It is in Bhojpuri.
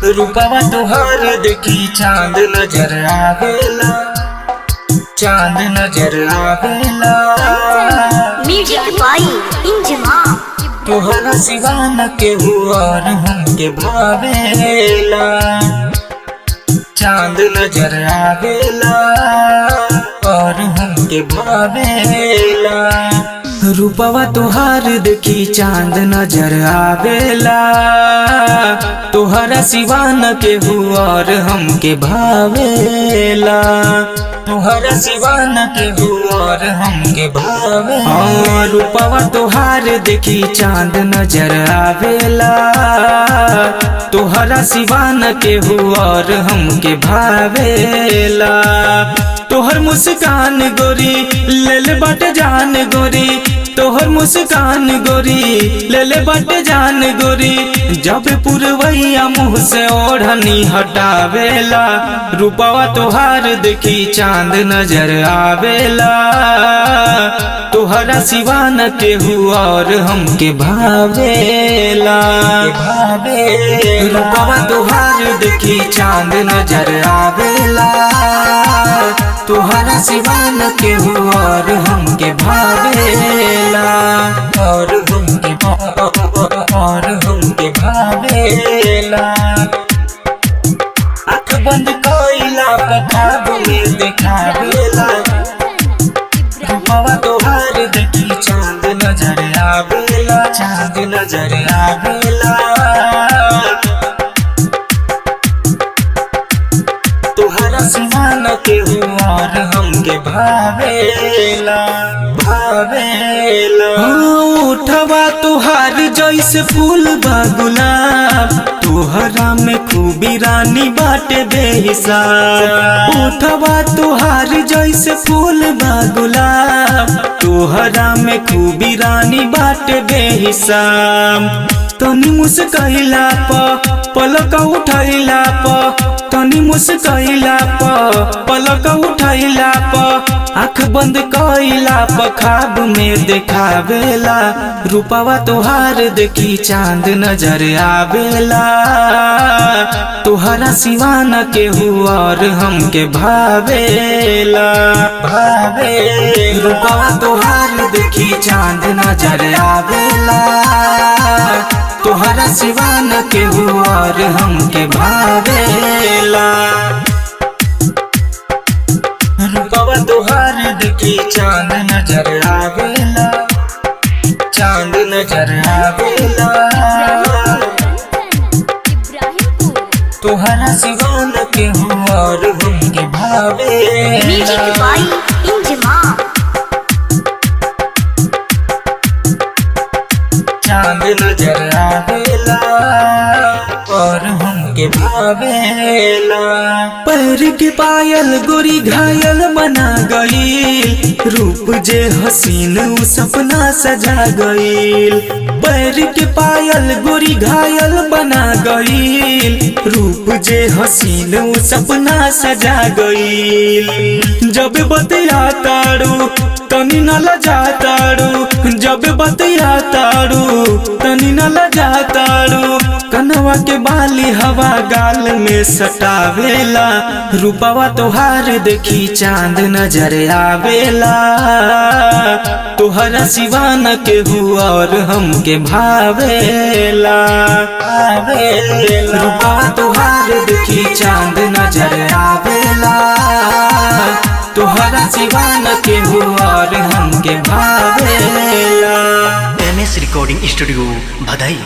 रूपवा तुहार देखी चांद नजर आवेला, चांद नजर आवेला। म्यूजिक बाई इंजमा। तुहरा सिवा न केहू और हमके भावेला, चांद नजर आवेला और हमके भावेला। रूपवा तुहार देखी चांद नजर आवेला, तुहरा सिवा न केहू और हमके भावेला, तुहरा सिवा न केहू और हमके भावेला। रूपवा तुहार देखी चांद नजर आवेला, तुहरा सिवा न केहू और हमके भावेला। तोहर मुस्कान गोरी ले बट जान गोरी, तोहर मुस्कान गोरी ले बट जान गोरी। जब पुरवैया मुँह से ओढ़नी हटावेला, रूपवा तोहार देखी चांद नजर आवेला, तोहरा सिवा न केहू और हमके भावेला। रूपवा तोहार देखी चांद नजर आवेला, तुहरा सिवा न केहू और हमके भावेला, और हमके भावेला। आँख बंद कइला पर ख्वाब में देखावेला, रूपवा तोहार देखी चांद नजर आवेला, चांद नजर आवेला। तुहरा सिवा न केहू और हमके भावेला, भावेला। उठवा तुहार जैसे फूल बा गुलाब, तुहरा में खूबी रानी बाटे बेहिसाब। उठवा तुहार जैसे फूल बा गुलाब, तुहरा में खूबी रानी बाटे बेहिसाब। तनी मुस्कइला पलक उठैला तनी मुस्कइला पलक उठैला आँख बंद कइला ख्वाब में देखावेला, रूपवा तोहार देखी चांद नजर आवेला, तोहरा सिवा न केहू और हमके भावेला, भावेला। रूपवा तोहार देखी चांद नजर आवेला, तुहरा सिवा न केहू और हमके भावेला। रूपवा तुहार देखी चांद नजर आवेला, चांद नजर आवेला। तुहरा सिवा न केहू और हमके भावेला। म्यूजिक बाई इंजमा। चांद नजर आवेला और हमके भावेला। पैर के पायल गोरी घायल बना गईल, रूप जे हसीन उ सपना सजा गईल। पैर के पायल गोरी घायल बना गईल, रूप जे हसीन उ सपना सजा गईल। जब बतिया तारू तनी न लजा तारू, जब बतिया तारू तनी न लजा तारू। कनवा के बाली हवा गाल में सटावेला, रूपवा तोहार देखी चांद नजर आवेला, तोहरा सिवा न केहू और हमके भावेला, भावेला। रूपवा तोहार देखी चांद नजर आवेला, तुहरा सिवा न केहू और हमके भावेला। MS recording studio Bhadai.